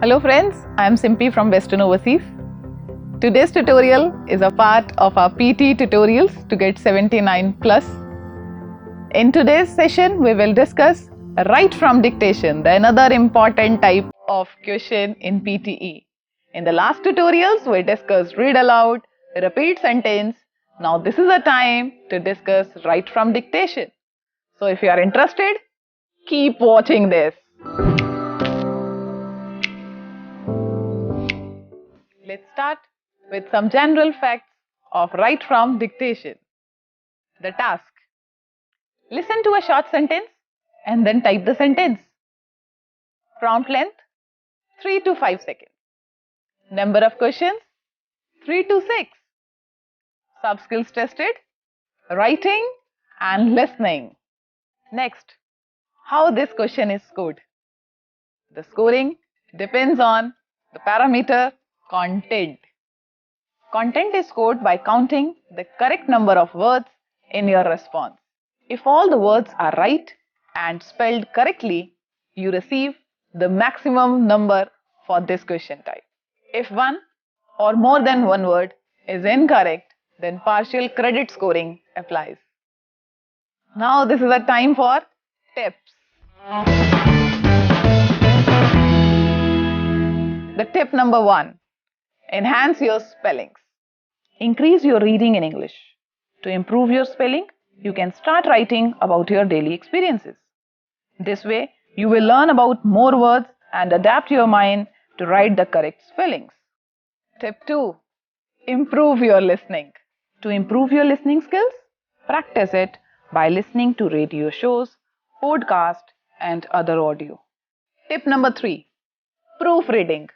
Hello friends, I am Simpy from Western Overseas. Today's tutorial is a part of our PTE tutorials to get 79 plus. In today's session, we will discuss write from dictation, the another important type of question in PTE. In the last tutorials, we discussed read aloud, repeat sentence. Now this is the time to discuss write from dictation. So if you are interested, keep watching this. Let's start with some general facts of write from dictation. The task. Listen to a short sentence and then type the sentence. Prompt length 3 to 5 seconds. Number of questions 3 to 6. Sub-skills tested writing and listening. Next, how this question is scored. The scoring depends on the parameter content. Content is scored by counting the correct number of words in your response. If all the words are right and spelled correctly, you receive the maximum number for this question type. If one or more than one word is incorrect, then partial credit scoring applies. Now this is a time for tips. The tip number 1. Enhance your spellings. Increase your reading in English. To improve your spelling, you can start writing about your daily experiences. This way, you will learn about more words and adapt your mind to write the correct spellings. Tip 2. Improve your listening. To improve your listening skills, practice it by listening to radio shows, podcasts, and other audio. Tip number 3. Proofreading.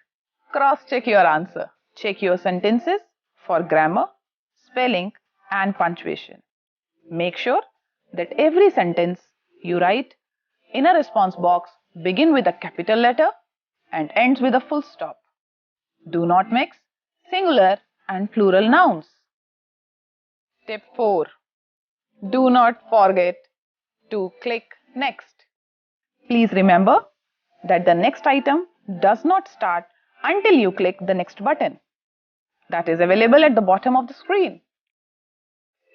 Cross-check your answer. Check your sentences for grammar, spelling, and punctuation. Make sure that every sentence you write in a response box begins with a capital letter and ends with a full stop. Do not mix singular and plural nouns. Tip 4. Do not forget to click next. Please remember that the next item does not start until you click the next button. That is available at the bottom of the screen.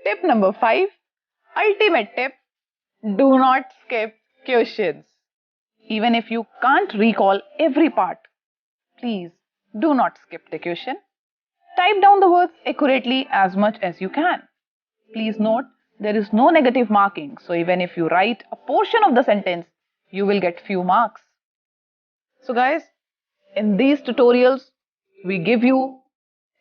Tip number 5. Ultimate tip. Do not skip questions. Even if you can't recall every part, please do not skip the question. Type down the words accurately as much as you can. Please note there is no negative marking, so even if you write a portion of the sentence, you will get few marks. So guys, in these tutorials, we give you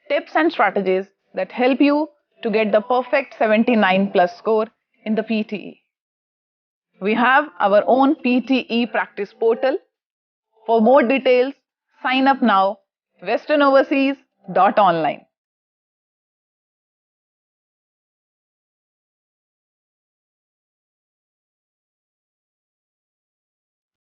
tips and strategies that help you to get the perfect 79 plus score in the PTE. We have our own PTE practice portal. For more details, sign up now, westernoverseas.online.